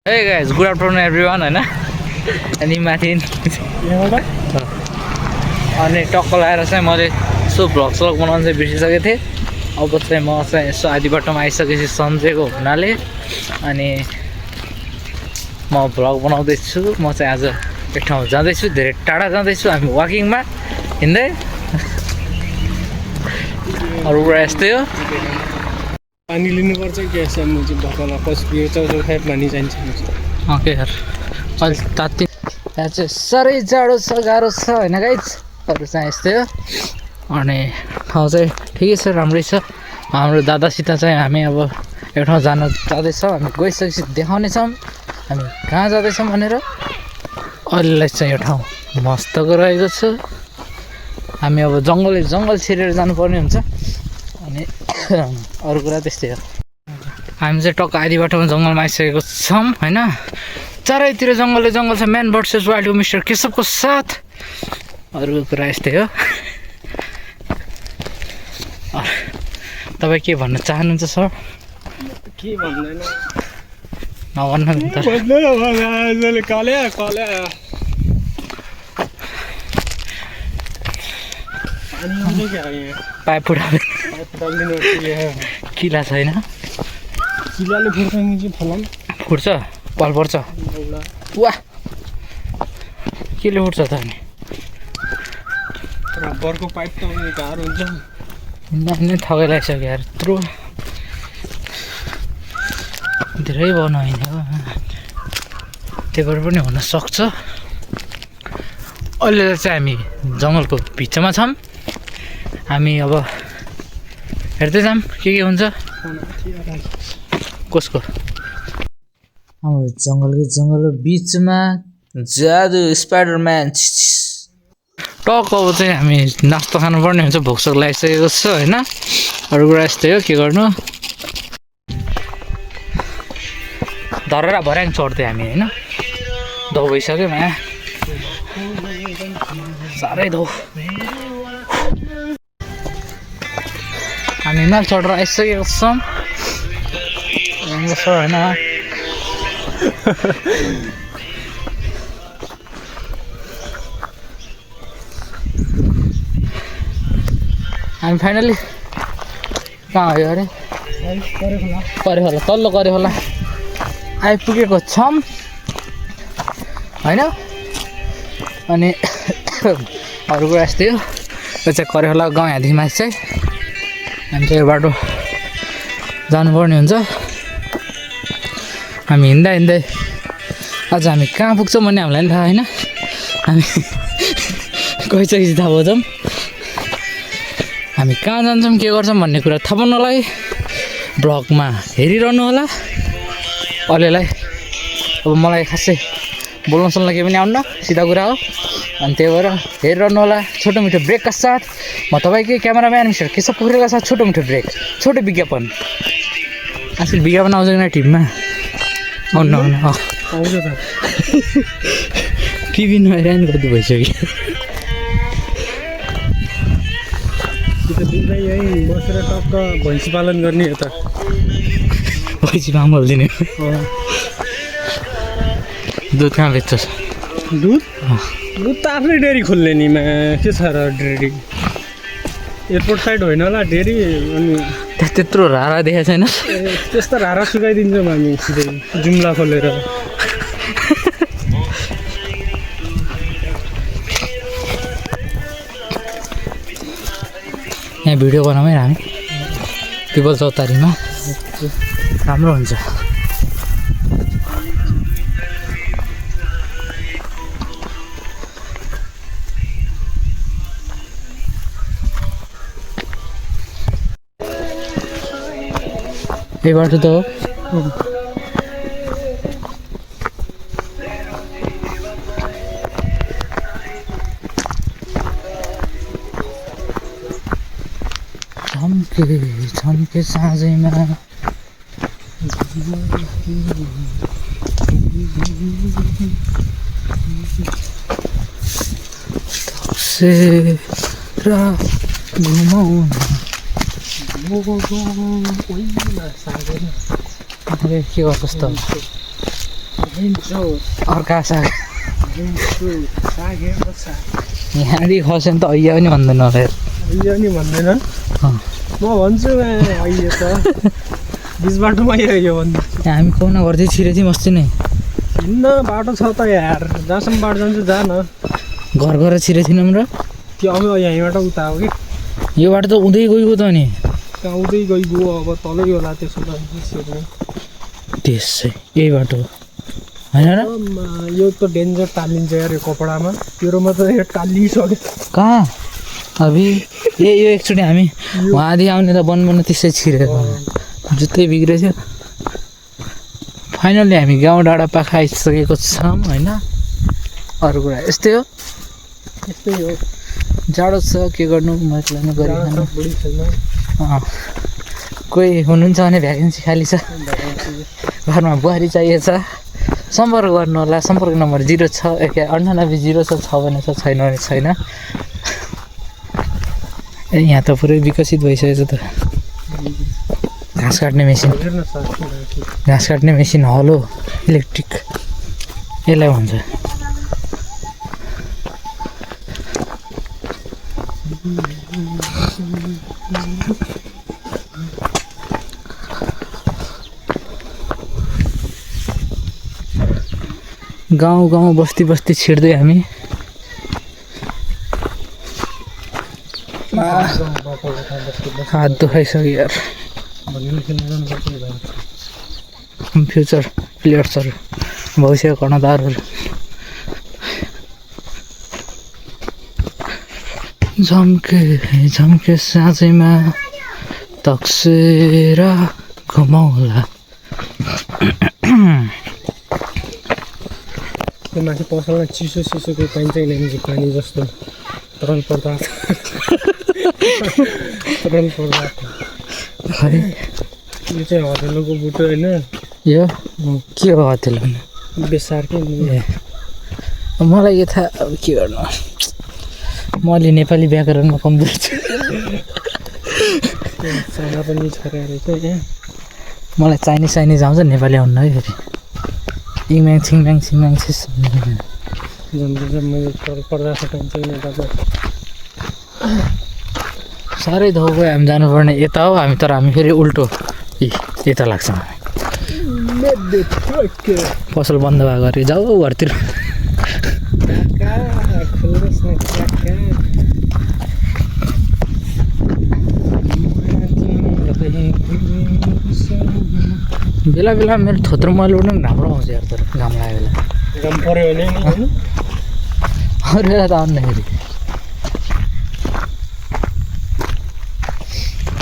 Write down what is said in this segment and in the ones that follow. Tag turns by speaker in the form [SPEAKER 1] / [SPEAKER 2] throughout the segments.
[SPEAKER 1] Hey guys, good afternoon everyone हैन अनि माथि अनि टक्क लाएर चाहिँ मैले यसो भ्लग सलग बनाउन चाहिँ बिर्सिसकेको थिएँ। अब चाहिँ म चाहिँ यसो आधी बाटोमा आइसकेपछि सम्झेको हुनाले अनि म भ्लग बनाउँदैछु। म चाहिँ आज एक ठाउँ जाँदैछु, धेरै टाढा जाँदैछु। हामी वाकिङमा हिँड्दै अरू कुरा यस्तै हो।
[SPEAKER 2] पानी लिनुपर्छ के छ म चाहिँ भक्कल कस पियो चौचौ खाए पानी चाहिन्छ
[SPEAKER 1] ओके यार अहिले तात्ति यहाँ चाहिँ साह्रै जाडो छ, गाह्रो छ होइन गाइज। अरू चाहिँ यस्तै हो अनि ठाउँ चाहिँ ठिकै छ, राम्रै छ। हाम्रो दादासित चाहिँ हामी अब एक ठाउँ जान जाँदैछौँ। हामी गइसकेपछि देखाउनेछौँ हामी कहाँ जाँदैछौँ भनेर। अहिलेलाई चाहिँ यो ठाउँ मस्तको रहेको छ। हामी अब जङ्गल छिरेर जानुपर्ने हुन्छ अनि अरू कुरा त्यस्तै हो। हामी चाहिँ टक्क आधी बाटोमा जङ्गलमा आइसकेको छौँ होइन। चारैतिर जङ्गल छ। म्यान भर्सेस वाइल्ड मिस्टर केशवको साथ। अरू कुरा यस्तै हो। तपाईँ के भन्न चाहनुहुन्छ सर?
[SPEAKER 2] के भन्दैन
[SPEAKER 1] नभन्नु नि त। पाइप फुटाल्नु किला छैन।
[SPEAKER 2] किलाले फुट्छ नि फलाम
[SPEAKER 1] फुट्छ पाल पर्छ वा केले फुट्छ त अनि
[SPEAKER 2] रबरको पाइप त गाह्रो हुन्छ
[SPEAKER 1] नि। ठगै लागिसक्यो यार, यत्रो धेरै बनाइन हो। त्यही भएर पनि हुनसक्छ। अहिले चाहिँ हामी जङ्गलको बिचमा छौँ। हामी अब हेर्दै जाऊँ के हुन्छ कसको। अब जङ्गलको बिचमा जादु स्पाइडरम्यान टक। अब चाहिँ हामी नास्ता खानुपर्ने हुन्छ, भोकसोक लागिसकेको छ होइन। अरू कुरा यस्तै हो, के गर्नु। धरेर भर्याङ चढ्थ्यो हामी होइन। धौ भइसक्यो माया, साह्रै धौ। हामी हिमाल चढेर आइसकेको छौँ होइन। हामी फाइनली कहाँ आयो अरे? करे होला, तल्लो करे होला आइपुगेको छौँ होइन। अनि अरू कुरा यस्तै हो। यो चाहिँ करे होला गाउँ यहाँदेखि माथि चाहिँ हामी चाहिँ यो बाटो जानुपर्ने हुन्छ। हामी हिँड्दै आज हामी कहाँ पुग्छौँ भन्ने हामीलाई पनि थाहा होइन। हामी गइसकेपछि थाहा पाउँछौँ हामी कहाँ जान्छौँ के गर्छौँ भन्ने कुरा थाहा पाउनलाई भ्लगमा हेरिरहनु होला। अहिलेलाई अब मलाई खासै बोल्न सुन्न केही पनि आउन्न, सिधा कुरा हो। अनि त्यही भएर हेरिरहनु होला। छोटो मिठो ब्रेकका साथ म तपाईँकै क्यामेराम्यान मिस्टर केशव पोखरेलका साथ छोटो मिठो ब्रेक, छोटो विज्ञापन। आजकल विज्ञापन आउँछ कि टिभीमा? आउनु आउँछ त। टिभी नहेरान कति भइसक्यो।
[SPEAKER 2] यहीँ बसेर टक्क भैँसी पालन गर्ने हो त।
[SPEAKER 1] भैँसी पामल दिने दुध कहाँ बेच्छ?
[SPEAKER 2] दुध त आफ्नै डेरी खोल्ने नि के छ र डेरी? एयरपोर्ट साइड होइन होला डेरी। अनि
[SPEAKER 1] त्यत्रो रारा देखाएको छैन?
[SPEAKER 2] त्यस्तो रारा सुकाइदिन्छौँ हामी सिधै जुम्ला खोलेर।
[SPEAKER 1] यहाँ भिडियो बनाउँ है हामी पिपल चौतारीमा, राम्रो हुन्छ। यही बाटो त हो। छम्के साँझैमा घुमाउन के गर्छस् त? अर्का साग यहाँदेखि खस्यो भने त ऐया पनि भन्दैन होला यार।
[SPEAKER 2] अहिले नि भन्दैनन् म भन्छु अहिले त बिच बाटोमा आइयो भन्नु
[SPEAKER 1] हामी पाउना गर्दै छिरे थियौँ अस्ति नै
[SPEAKER 2] हिँड्न बाटो छ त यार जहाँसम्म बाटो जान्छ जा न
[SPEAKER 1] घर गएर छिरे थिएनौँ र
[SPEAKER 2] त्यो अब यहीँबाट उता हो कि
[SPEAKER 1] यो बाटो त उधै गइगयो त नि
[SPEAKER 2] कहाँ उतै गइगयो अब तलै होला त्यसो त
[SPEAKER 1] त्यसै यही बाटो होइन र
[SPEAKER 2] यो त डेन्जर टालिन्छ यार यो कपडामा तेरोमा त यो टालिसक्यो
[SPEAKER 1] कहाँ अभि यो एकचोटि हामी वहाँदेखि आउने त बन त्यसै छिरेको जुत्तै बिग्रेथ्यो फाइनल्ली हामी गाउँ डाँडा पाखा आइसकेको छौँ होइन अरू कुरा यस्तै हो
[SPEAKER 2] यस्तै हो
[SPEAKER 1] जाडो छ के गर्नु मतलब गरिखानु
[SPEAKER 2] बुढी छैन
[SPEAKER 1] कोही हुनुहुन्छ भने भ्याकेन्सी खाली छ घरमा बुहारी चाहिएछ सम्पर्क गर्नु होला सम्पर्क नम्बर 06890 छ भने छ छैन भने छैन ए यहाँ त पुरै विकसित भइसकेछ त घाँस काट्ने मेसिन हलो इलेक्ट्रिक यसलाई भन्छ गाउँ गाउँ बस्ती बस्ती छिर्दै हामी हात दुखाइसक्यो यार फ्युचर प्लेयर्सहरू भविष्य कर्णधारहरू झम्के साँझैमा तक्सेर घुमाउला
[SPEAKER 2] त्यो माथि पसलमा चिसो चिसोको पाइन्छ कि पानी जस्तो तरल पदार्थ
[SPEAKER 1] खै
[SPEAKER 2] यो चाहिँ हटेलोको बुटो होइन
[SPEAKER 1] यो के हो हतेलो
[SPEAKER 2] बेसार के
[SPEAKER 1] ए मलाई यो थाहा अब के गर्नु मैले नेपाली व्याकरणमा कमजोर छु
[SPEAKER 2] साना पनि छोरा रहेछ यहाँ
[SPEAKER 1] मलाई चाइनिज आउँछ नेपाली आउनु है फेरि इङम्याङ छिङम्याङ छिस
[SPEAKER 2] जब मैले तरल पदार्थ पाइन्छ कि तपाईँ
[SPEAKER 1] साह्रै धौ गयो हामी जानुपर्ने यता हो तर हामी फेरि उल्टो यता लाग्छ पसल बन्द भएको अरे जाऊ घरतिर बेला बेला मेरो थोत्रो मैले उठ्नु पनि राम्रो आउँछ यार तर घाम लाग्यो बेला
[SPEAKER 2] घाम पऱ्यो भने नि
[SPEAKER 1] अरू बेला त आउनु फेरि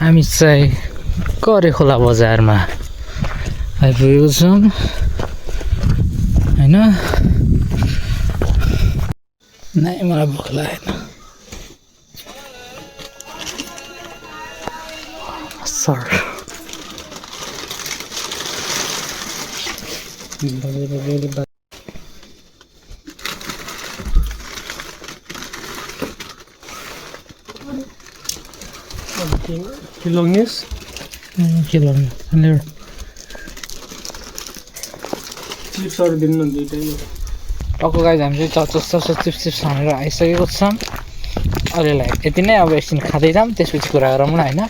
[SPEAKER 1] हामी चाहिँ करे खोला बजारमा आइपुगेको छौँ होइन नै मलाई भोक लागेन सर
[SPEAKER 2] Kilongis?
[SPEAKER 1] Kilong.
[SPEAKER 2] चिप्सहरू दिनु न दुइटै
[SPEAKER 1] टक्क गाइज हामी चाहिँ चौचो चिप्स हानेर आइसकेको छौँ अहिलेलाई यति नै अब एकछिन खाँदै जाऊँ त्यसपछि कुरा गरौँ न होइन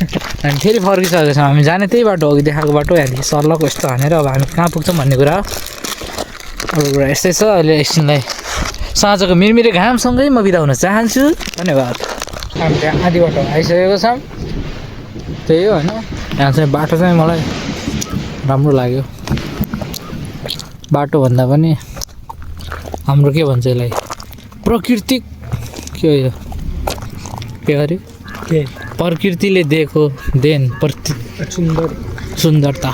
[SPEAKER 1] हामी फेरि फर्किसकेको छौँ हामी जाने त्यही बाटो अघि देखाएको बाटो यहाँदेखि सर्लको यस्तो हानेर अब हामी कहाँ पुग्छौँ भन्ने कुरा हो अरू कुरा यस्तै छ अहिले एकछिनलाई साँझको मिरमिरे घामसँगै म बिदा हुन चाहन्छु धन्यवाद हामी त्यहाँ आधी बाटो आइसकेको छौँ त्यही हो होइन यहाँ चाहिँ बाटो चाहिँ मलाई राम्रो लाग्यो बाटोभन्दा पनि हाम्रो के भन्छ यसलाई प्राकृतिक के हो यो के अरे
[SPEAKER 2] के
[SPEAKER 1] प्रकृतिले दिएको देन सुन्दरता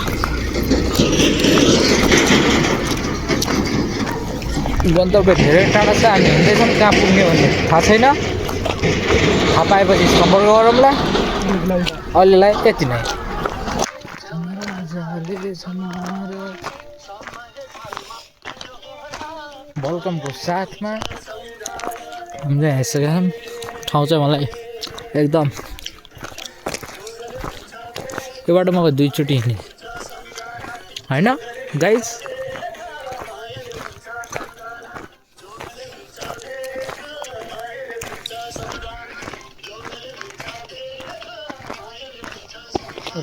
[SPEAKER 1] गन्तव्य धेरै टाढा छ हामी हिँड्दैछौँ कहाँ पुग्ने भन्ने थाहा छैन थाहा पाएपछि सम्पर्क गरौँला अहिलेलाई यति नै वेलकमको साथमा हामीले आइसकेका छौँ ठाउँ चाहिँ मलाई एकदम यो बाटो म दुईचोटि हिँडेँ होइन गाइज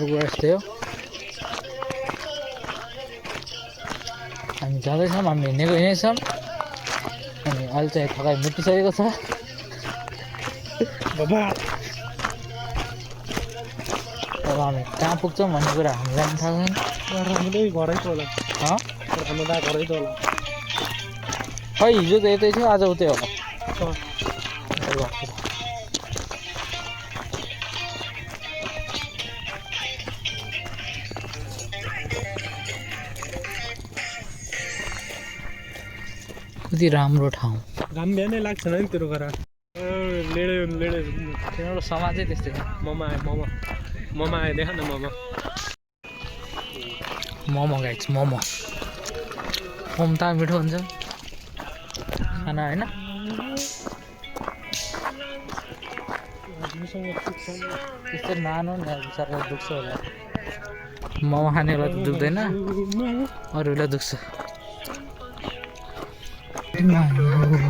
[SPEAKER 1] कुरा यस्तै हो हामी जाँदैछौँ हामी हिँडेको हिँडेछौँ अनि अहिले चाहिँ थकाइ मेटिसकेको छ
[SPEAKER 2] बाबा
[SPEAKER 1] अब हामी कहाँ पुग्छौँ भन्ने कुरा हामीलाई पनि थाहा छैन
[SPEAKER 2] राम्रै घरै त होला हाम्रो दा घरै त होला
[SPEAKER 1] खै हिजो त यतै थियो आज उतै होला कति राम्रो ठाउँ
[SPEAKER 2] घाम बिहानै लाग्छ नि तेरो घर लेडे
[SPEAKER 1] तिम्रो समाजै त्यस्तै छ
[SPEAKER 2] ममा आयो देख न
[SPEAKER 1] मोमो गाइस मोमो त मिठो हुन्छ खाना होइन त्यस्तो नानो नि बिचरा दुख्छ होला मोमो खानेलाई त दुख्दैन अरूलाई दुख्छ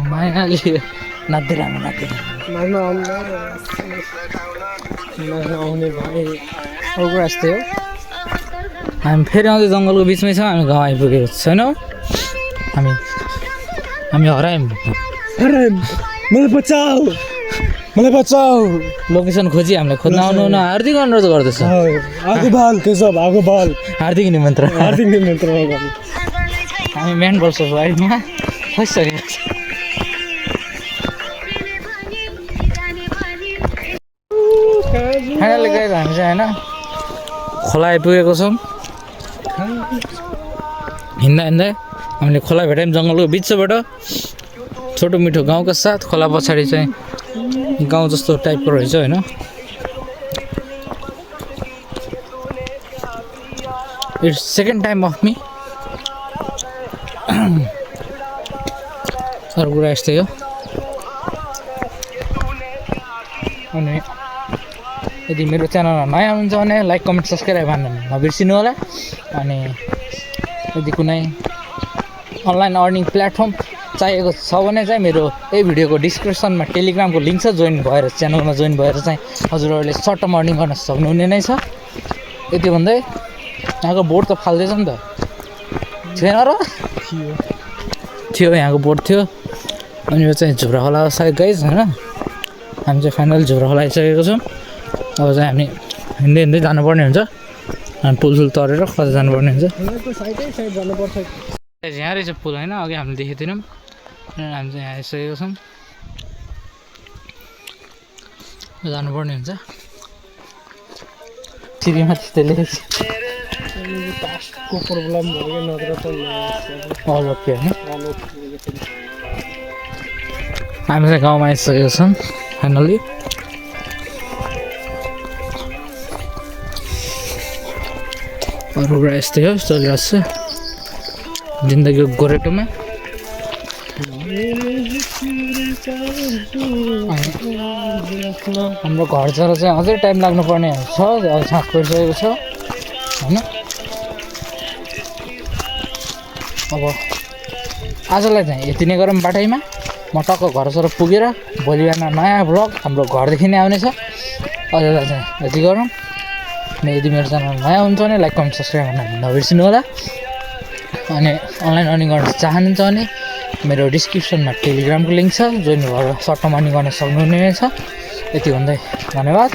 [SPEAKER 1] मायाले नाच्दै
[SPEAKER 2] आउने भाइ
[SPEAKER 1] अरू कुरा यस्तै हो हामी फेरि आउँदै जङ्गलको बिचमै छौँ हामी गाउँ आइपुगेको छैनौँ हामी हरायौँ
[SPEAKER 2] मलाई बचाऊ
[SPEAKER 1] लोकेसन खोजी हामीलाई खोज्न आउनु हार्दिक अनुरोध गर्दछ
[SPEAKER 2] आगो बाल
[SPEAKER 1] हार्दिक निमन्त्रण
[SPEAKER 2] गर्नु
[SPEAKER 1] हामी मेन बल्छ बारीमा फसिसकेको छ फाइनली गएर हामी चाहिँ होइन खोला आइपुगेको छौँ हिँड्दा हामीले खोला भेट्यौँ जङ्गलको बिचबाट छोटो मिठो गाउँको साथ खोला पछाडि चाहिँ गाउँ जस्तो टाइपको रहेछ होइन it's second time of me अरू कुरा यस्तै हो अनि यदि मेरो च्यानलमा नयाँ हुनुहुन्छ भने लाइक कमेन्ट सब्सक्राइब हान्न नबिर्सिनु होला अनि यदि कुनै अनलाइन अर्निङ प्लेटफर्म चाहिएको छ भने चाहिँ मेरो यही भिडियोको डिस्क्रिप्सनमा टेलिग्रामको लिङ्क छ जोइन भएर च्यानलमा जोइन भएर चाहिँ हजुरहरूले सर्ट टर्म अर्निङ गर्न सक्नुहुने नै छ यति भन्दै यहाँको बोर्ड त फाल्दैछ नि त थिएन र थियो यहाँको बोर्ड थियो अनि यो चाहिँ झुरा खोला सायद गाइज होइन हामी चाहिँ फाइनल झुरा खोला आइसकेको छौँ अब चाहिँ हामी हिँड्दै जानुपर्ने हुन्छ अनि पुल तरेर कता जानुपर्ने हुन्छ यहाँ रहेछ पुल होइन अघि हामीले देखेको थिएनौँ हामी चाहिँ यहाँ आइसकेको छौँ जानुपर्ने हुन्छ सिरीमा त्यस्तै लेखेको
[SPEAKER 2] प्रब्लम भयो नत्र त
[SPEAKER 1] अलपी होइन हामी चाहिँ गाउँमा आइसकेको छौँ फाइनली अरू कुरा यस्तै हो चलिरहेको छ जिन्दगीको गोरेटोमा हाम्रो घर जाँदा चाहिँ अझै टाइम लाग्नुपर्ने छ छाक परिसकेको छ होइन अब आजलाई चाहिँ यति नै गरौँ बाटैमा म टक्क घरसर पुगेर भोलि बिहान नयाँ भ्लग हाम्रो घरदेखि नै आउनेछ अझलाई चाहिँ यति गरौँ अनि यदि मेरो च्यानल नयाँ हुन्छ भने लाइक कमेन्ट सब्सक्राइब गर्न नबिर्सिनु होला अनि अनलाइन अर्निङ गर्न चाहनुहुन्छ भने मेरो डिस्क्रिप्सनमा टेलिग्रामको लिङ्क छ जोइन भएर सर्ट टर्म अर्निङ गर्न सक्नुहुने छ यति भन्दै धन्यवाद।